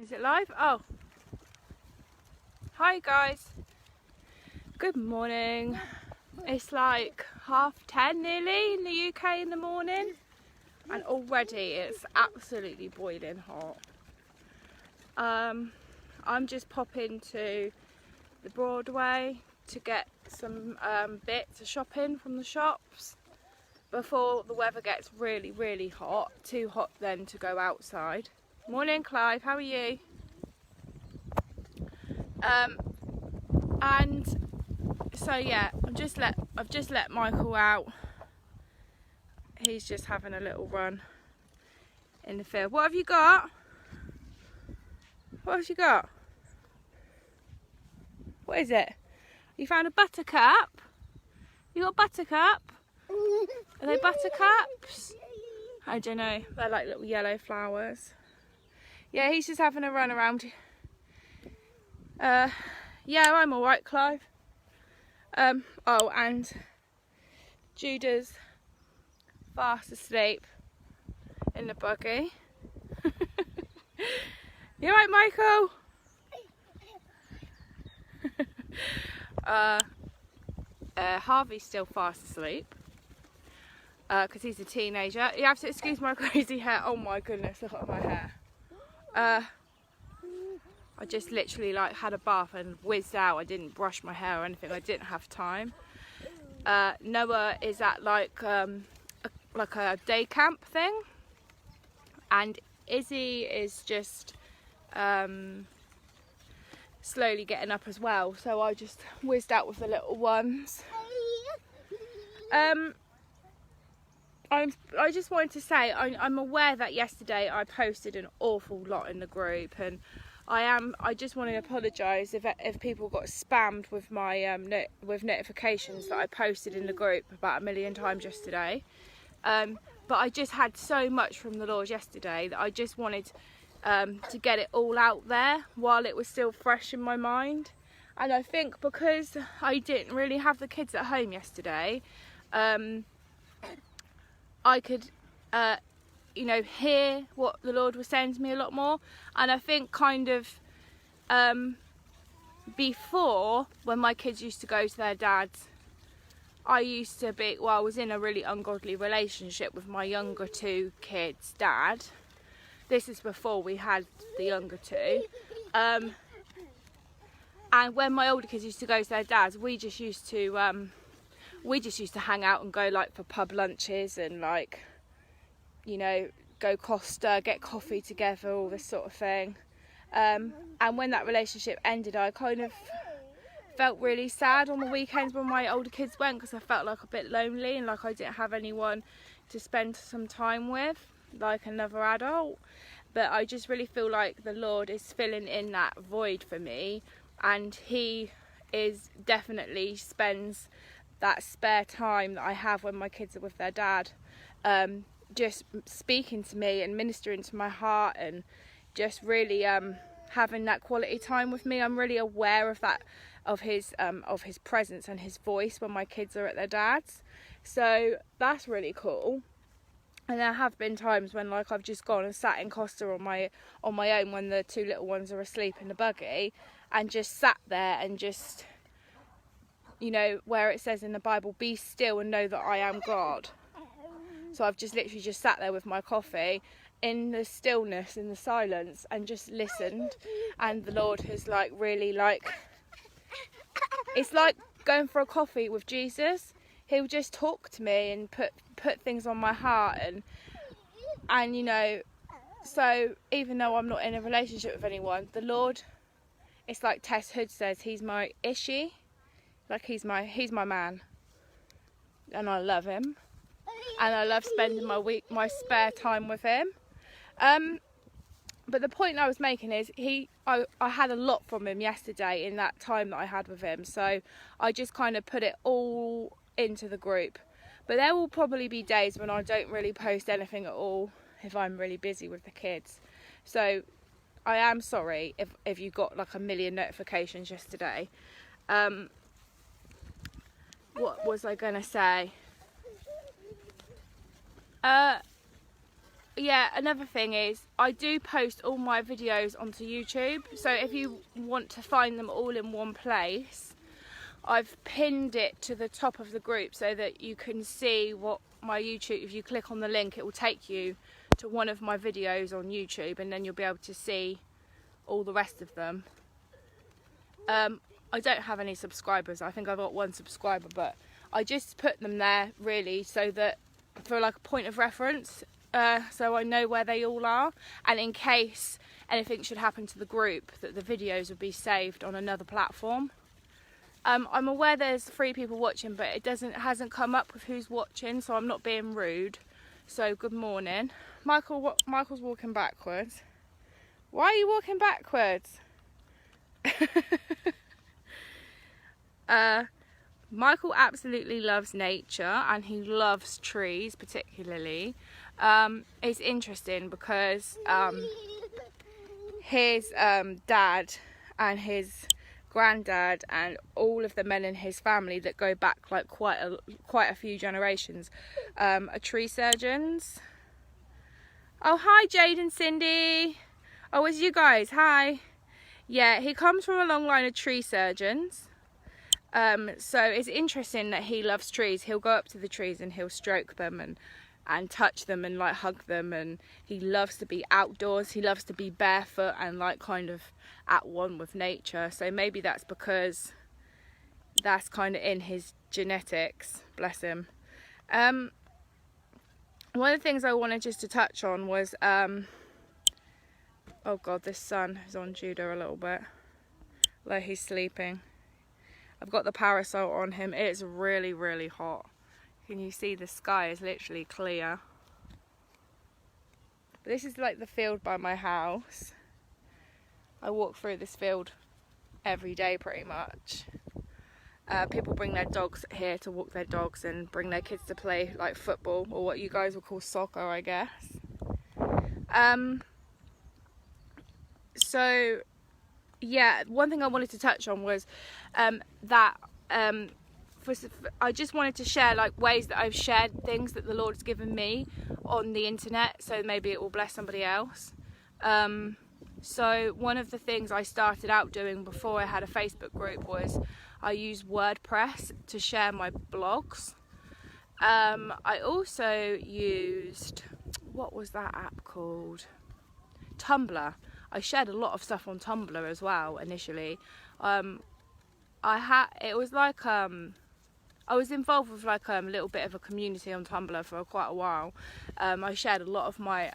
Is it live? Oh. Hi guys. Good morning. It's like 10:30 nearly in the UK in the morning, and already it's absolutely boiling hot. I'm just popping to the Broadway to get some bits of shopping from the shops before the weather gets really hot. Too hot then to go outside. Morning Clive, how are you? And so yeah, I've just let Michael out. He's just having a little run in the field. What have you got? What have you got? What is it? You found a buttercup? You got a buttercup? Are they buttercups? I don't know. They're like little yellow flowers. Yeah, he's just having a run around. Yeah, I'm all right, Clive. Oh, and Judah's fast asleep in the buggy. You all right, Michael? Harvey's still fast asleep because he's a teenager. You have to excuse my crazy hair. Oh my goodness, look at my hair. I just literally like had a bath and whizzed out. I didn't brush my hair or anything. I didn't have time. Noah is at like a day camp thing, and Izzy is just slowly getting up as well. So I just whizzed out with the little ones. I just wanted to say I'm aware that yesterday I posted an awful lot in the group, and I just want to apologise if people got spammed with my with notifications that I posted in the group about 1,000,000 times yesterday. But I just had so much from the Lord yesterday that I just wanted to get it all out there while it was still fresh in my mind. And I think because I didn't really have the kids at home yesterday, I could you know, hear what the Lord was saying to me a lot more. And I think kind of before, when my kids used to go to their dads, I used to be, well, I was in a really ungodly relationship with my younger two kids' dad. This is before we had the younger two. And when my older kids used to go to their dads, we just used to hang out and go like for pub lunches and like, you know, go Costa, get coffee together, all this sort of thing. And when that relationship ended, I kind of felt really sad on the weekends when my older kids went, because I felt like a bit lonely and like I didn't have anyone to spend some time with, like another adult. But I just really feel like the Lord is filling in that void for me, and He is definitely spends that spare time that I have when my kids are with their dad, just speaking to me and ministering to my heart, and just really having that quality time with me. I'm really aware of that, of his presence and his voice when my kids are at their dad's. So that's really cool. And there have been times when like I've just gone and sat in Costa on my own when the two little ones are asleep in the buggy, and just sat there and just, you know, where it says in the Bible, be still and know that I am God. So I've just literally just sat there with my coffee in the stillness, in the silence, and just listened. And the Lord has like really like, it's like going for a coffee with Jesus. He'll just talk to me and put things on my heart, and you know, so even though I'm not in a relationship with anyone, the Lord, it's like Tess Hood says, he's my Ishi, like he's my man, and I love him. And I love spending my spare time with him. But the point I was making is I had a lot from him yesterday in that time that I had with him. So I just kind of put it all into the group. But there will probably be days when I don't really post anything at all if I'm really busy with the kids. So I am sorry if you got like 1,000,000 notifications yesterday. What was I going to say? yeah, another thing is I do post all my videos onto YouTube, so if you want to find them all in one place, I've pinned it to the top of the group so that you can see what my YouTube, if you click on the link, it will take you to one of my videos on YouTube, and then you'll be able to see all the rest of them. I don't have any subscribers. I think I've got 1 subscriber, but I just put them there really so that for like a point of reference, so I know where they all are, and in case anything should happen to the group, that the videos would be saved on another platform. I'm aware there's 3 people watching, but it hasn't come up with who's watching, so I'm not being rude. So good morning. Michael's walking backwards. Why are you walking backwards? Michael absolutely loves nature, and he loves trees particularly. It's interesting because his dad and his granddad and all of the men in his family that go back like quite a few generations are tree surgeons. Oh, hi Jade and Cindy. Oh, it's you guys. Hi. Yeah, he comes from a long line of tree surgeons. So it's interesting that he loves trees. He'll go up to the trees and he'll stroke them and touch them and like hug them, and he loves to be outdoors. He loves to be barefoot and like kind of at one with nature. So maybe that's because that's kind of in his genetics, bless him. One of the things I wanted just to touch on was oh god, this sun is on Judah a little bit, like he's sleeping. I've got the parasol on him. It's really, really hot. Can you see the sky is literally clear? But this is like the field by my house. I walk through this field every day pretty much. People bring their dogs here to walk their dogs and bring their kids to play like football, or what you guys would call soccer, I guess. So yeah, one thing I wanted to touch on was that I just wanted to share like ways that I've shared things that the Lord's given me on the internet, so maybe it will bless somebody else. So one of the things I started out doing before I had a Facebook group was I used WordPress to share my blogs. I also used, what was that app called? Tumblr. I shared a lot of stuff on Tumblr as well initially. It was like I was involved with like a little bit of a community on Tumblr for quite a while. I shared a lot of my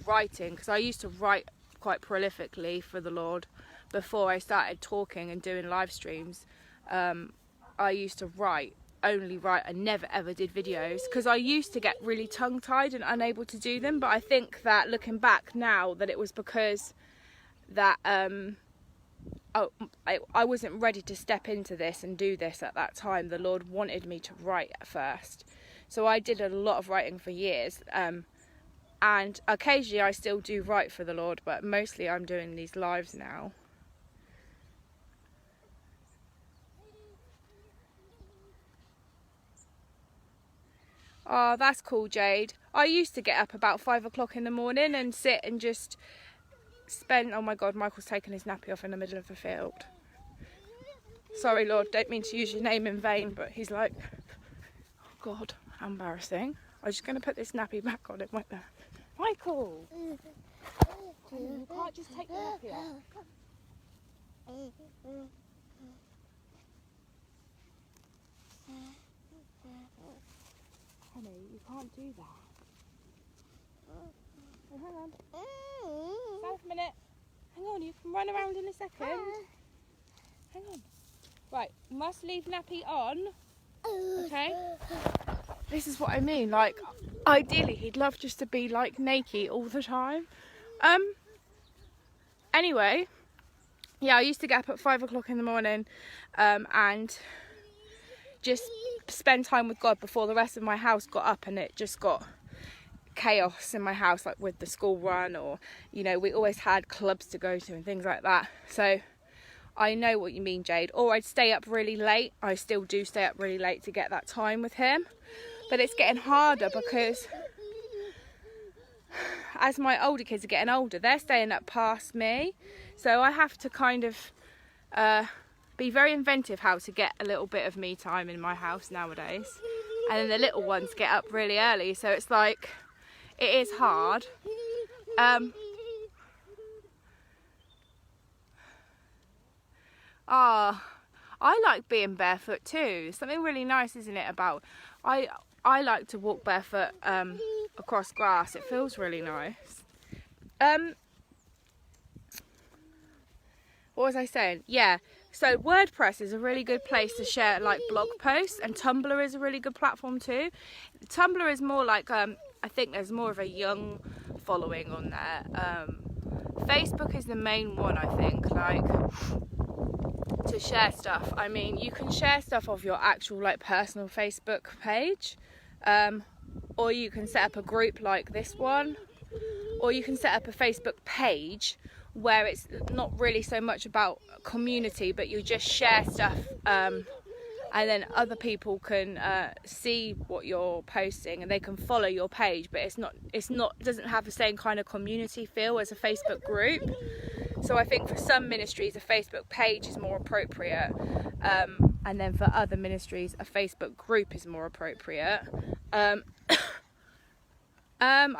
writing, because I used to write quite prolifically for the Lord before I started talking and doing live streams. I used to only write. I never ever did videos because I used to get really tongue-tied and unable to do them. But I think that looking back now, that it was because that I wasn't ready to step into this and do this at that time. The Lord wanted me to write at first, so I did a lot of writing for years, and occasionally I still do write for the Lord, but mostly I'm doing these lives now. Oh, that's cool, Jade. I used to get up about 5 o'clock in the morning and sit and just spend... Oh my God, Michael's taking his nappy off in the middle of the field. Sorry, Lord, don't mean to use your name in vain, but he's like... Oh God, how embarrassing. I'm just going to put this nappy back on him like that. Michael! You can't just take the nappy off. Honey, you can't do that. Oh, hang on. Stand for a minute. Hang on, you can run around in a second. Hang on. Right, must leave nappy on. Okay? This is what I mean. Like, ideally, he'd love just to be like naked all the time. Anyway, yeah, I used to get up at 5 o'clock in the morning and just spend time with God before the rest of my house got up, and it just got chaos in my house, like with the school run, or you know, we always had clubs to go to and things like that. So I know what you mean, Jade. Or I'd stay up really late. I still do stay up really late to get that time with him, but it's getting harder because as my older kids are getting older, they're staying up past me, so I have to kind of be very inventive how to get a little bit of me time in my house nowadays. And then the little ones get up really early, so it's like, it is hard. I like being barefoot too. Something really nice, isn't it, about I like to walk barefoot across grass. It feels really nice. What was I saying? Yeah, so WordPress is a really good place to share like blog posts, and Tumblr is a really good platform too. Tumblr is more like, I think there's more of a young following on there. Facebook is the main one, I think, like, to share stuff. I mean, you can share stuff off your actual like personal Facebook page, or you can set up a group like this one, or you can set up a Facebook page where it's not really so much about community, but you just share stuff, and then other people can see what you're posting and they can follow your page, but it doesn't have the same kind of community feel as a Facebook group. So I think for some ministries a Facebook page is more appropriate, and then for other ministries a Facebook group is more appropriate. I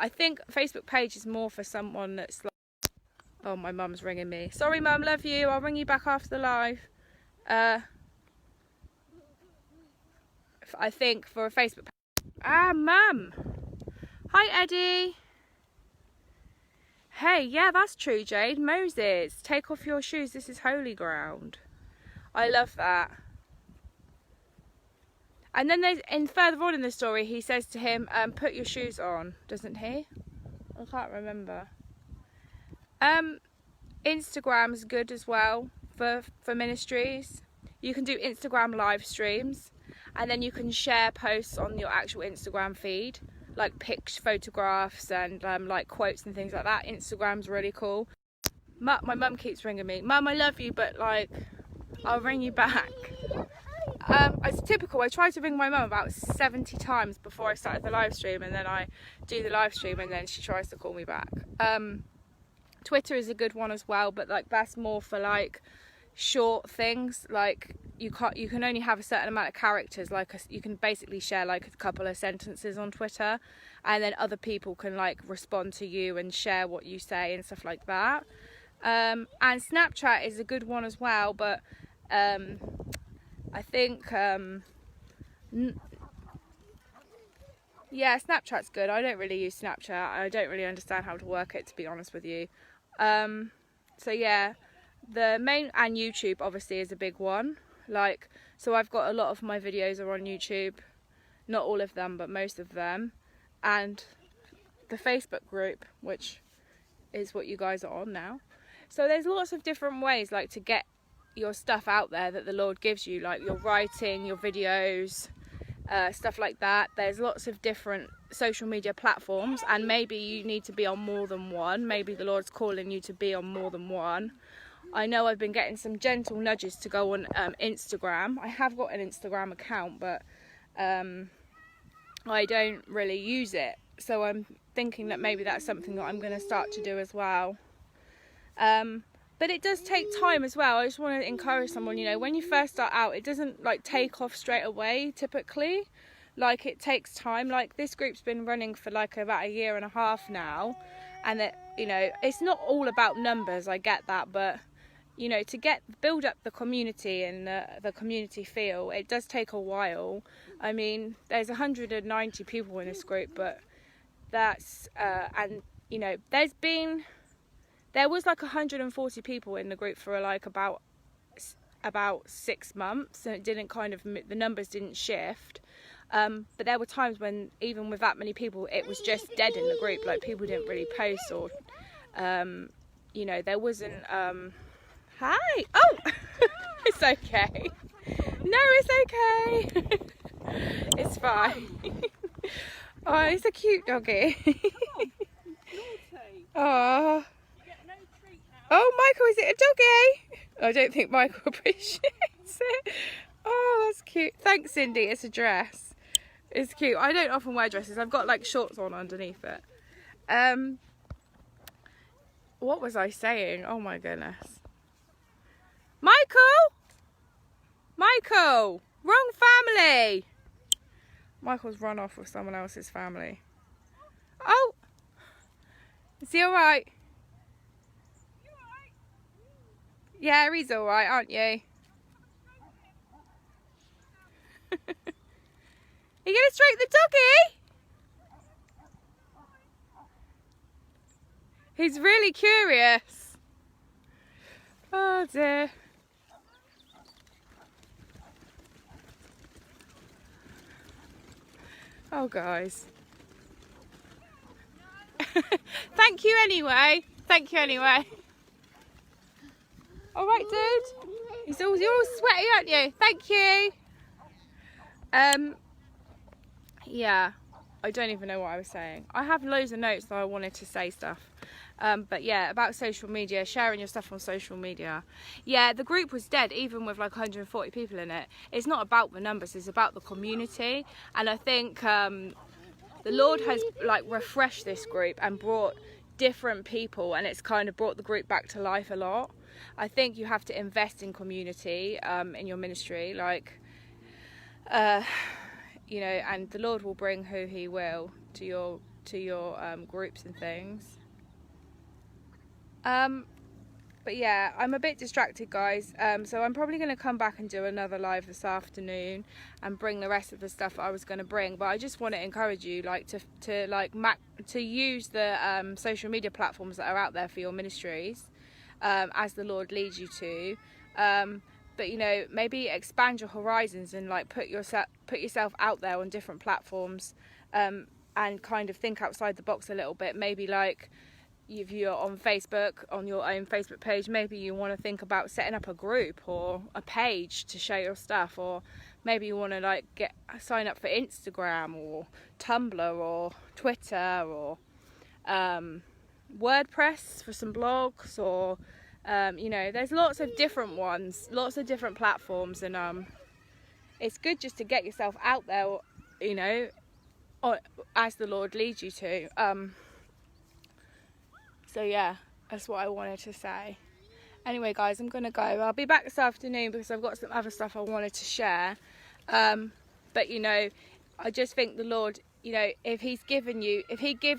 think Facebook page is more for someone that's like, oh, my mum's ringing me. Sorry mum, love you, I'll ring you back after the live. I think for a Facebook page. Mum. Hi Eddie. Hey, yeah, that's true, Jade. Moses, take off your shoes, this is holy ground. I love that. And then further on in the story, he says to him, put your shoes on, doesn't he? I can't remember. Instagram's good as well for ministries. You can do Instagram live streams, and then you can share posts on your actual Instagram feed, like pics, photographs, and like quotes and things like that. Instagram's really cool. My mum keeps ringing me. Mum, I love you, but like, I'll ring you back. It's typical. I tried to ring my mum about 70 times before I started the live stream, and then I do the live stream and then she tries to call me back. Twitter is a good one as well, but like that's more for like short things. Like you can only have a certain amount of characters. Like you can basically share like a couple of sentences on Twitter, and then other people can like respond to you and share what you say and stuff like that. And Snapchat is a good one as well, but I think yeah, Snapchat's good. I don't really use Snapchat. I don't really understand how to work it, to be honest with you. So yeah, the main, and YouTube obviously is a big one. Like, so I've got a lot of my videos are on YouTube, not all of them, but most of them, and the Facebook group, which is what you guys are on now. So there's lots of different ways like to get your stuff out there that the Lord gives you, like your writing, your videos, stuff like that. There's lots of different social media platforms, and maybe you need to be on more than one. Maybe the Lord's calling you to be on more than one. I know I've been getting some gentle nudges to go on Instagram. I have got an Instagram account, but I don't really use it, so I'm thinking that maybe that's something that I'm going to start to do as well. But it does take time as well. I just want to encourage someone, you know, when you first start out, it doesn't like take off straight away typically. Like it takes time. Like this group's been running for like about 1.5 years now, and that, you know, it's not all about numbers, I get that, but you know, to build up the community and the community feel, it does take a while. I mean, there's 190 people in this group, but that's and you know, there was like 140 people in the group for like about 6 months, and it didn't the numbers didn't shift. But there were times when even with that many people, it was just dead in the group. Like people didn't really post, or you know, there wasn't. Hi. Oh, it's okay. No, it's okay. It's fine. Oh, it's a cute doggy. Oh. Oh, Michael, is it a doggy? I don't think Michael appreciates it. Oh, that's cute. Thanks, Cindy. It's a dress. It's cute. I don't often wear dresses. I've got like shorts on underneath it. What was I saying? Oh my goodness. Michael! Michael! Wrong family! Michael's run off with someone else's family. Oh! Is he alright? Yeah, he's alright, aren't you? Are you going to stroke the doggy? He's really curious. Oh dear. Oh guys. Thank you anyway. Thank you anyway. Alright dude. You're all sweaty, aren't you? Thank you. Yeah. I don't even know what I was saying. I have loads of notes that I wanted to say stuff. But yeah, about social media, sharing your stuff on social media. Yeah, the group was dead even with like 140 people in it. It's not about the numbers, it's about the community. And I think the Lord has like refreshed this group and brought different people, and it's kind of brought the group back to life a lot. I think you have to invest in community in your ministry, like you know, and the Lord will bring who He will to your groups and things. But yeah, I'm a bit distracted guys, so I'm probably going to come back and do another live this afternoon and bring the rest of the stuff I was going to bring. But I just want to encourage you like to use the social media platforms that are out there for your ministries as the Lord leads you to. But you know, maybe expand your horizons and like put yourself out there on different platforms, and kind of think outside the box a little bit. Maybe like if you're on Facebook, on your own Facebook page, maybe you want to think about setting up a group or a page to share your stuff, or maybe you want to like sign up for Instagram or Tumblr or Twitter or WordPress for some blogs, or you know, there's lots of different ones, lots of different platforms, and it's good just to get yourself out there, you know, as the Lord leads you to. So yeah, that's what I wanted to say. Anyway guys, I'm gonna go. I'll be back this afternoon because I've got some other stuff I wanted to share. But you know, I just think the Lord, you know, if He gives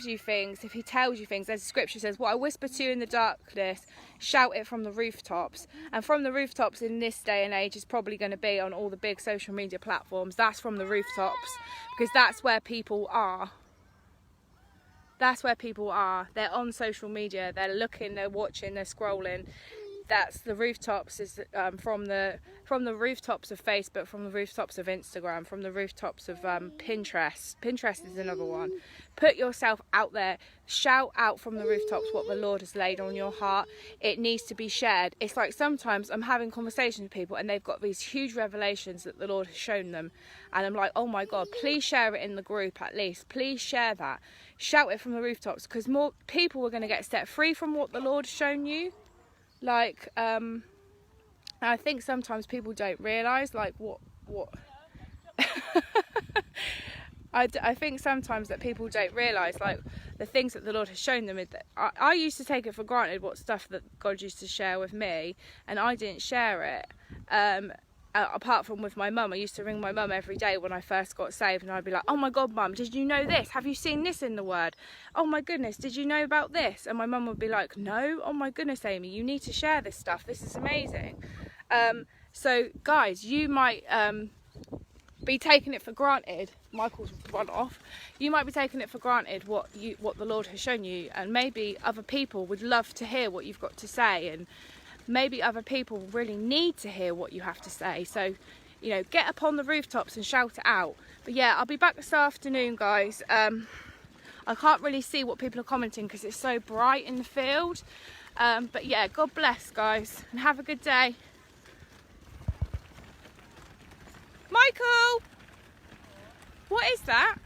you things, if He tells you things, as the scripture says, what I whisper to you in the darkness, shout it from the rooftops. And from the rooftops in this day and age is probably going to be on all the big social media platforms. That's from the rooftops, because that's where people are. That's where people are. They're on social media. They're looking. They're watching. They're scrolling. That's the rooftops. Is from the rooftops of Facebook, from the rooftops of Instagram, from the rooftops of Pinterest. Pinterest is another one. Put yourself out there. Shout out from the rooftops what the Lord has laid on your heart. It needs to be shared. It's like sometimes I'm having conversations with people and they've got these huge revelations that the Lord has shown them, and I'm like, oh my God, please share it in the group at least. Please share that. Shout it from the rooftops, because more people are going to get set free from what the Lord has shown you. Like, I think sometimes people don't realise, like, what I think sometimes that people don't realise, like, the things that the Lord has shown them. I used to take it for granted what stuff that God used to share with me, and I didn't share it. Apart from with my mum, I used to ring my mum every day when I first got saved, and I'd be like, oh my God, Mum, did you know this? Have you seen this in the Word? Oh my goodness, did you know about this? And my mum would be like, no. Oh my goodness, Amy, you need to share this stuff. This is amazing. So guys, you might be taking it for granted. Michael's run off. You might be taking it for granted what the Lord has shown you, and maybe other people would love to hear what you've got to say, and maybe other people really need to hear what you have to say. So, you know, get up on the rooftops and shout it out. But yeah, I'll be back this afternoon, guys. I can't really see what people are commenting because it's so bright in the field. But yeah, God bless, guys, and have a good day. Michael! What is that?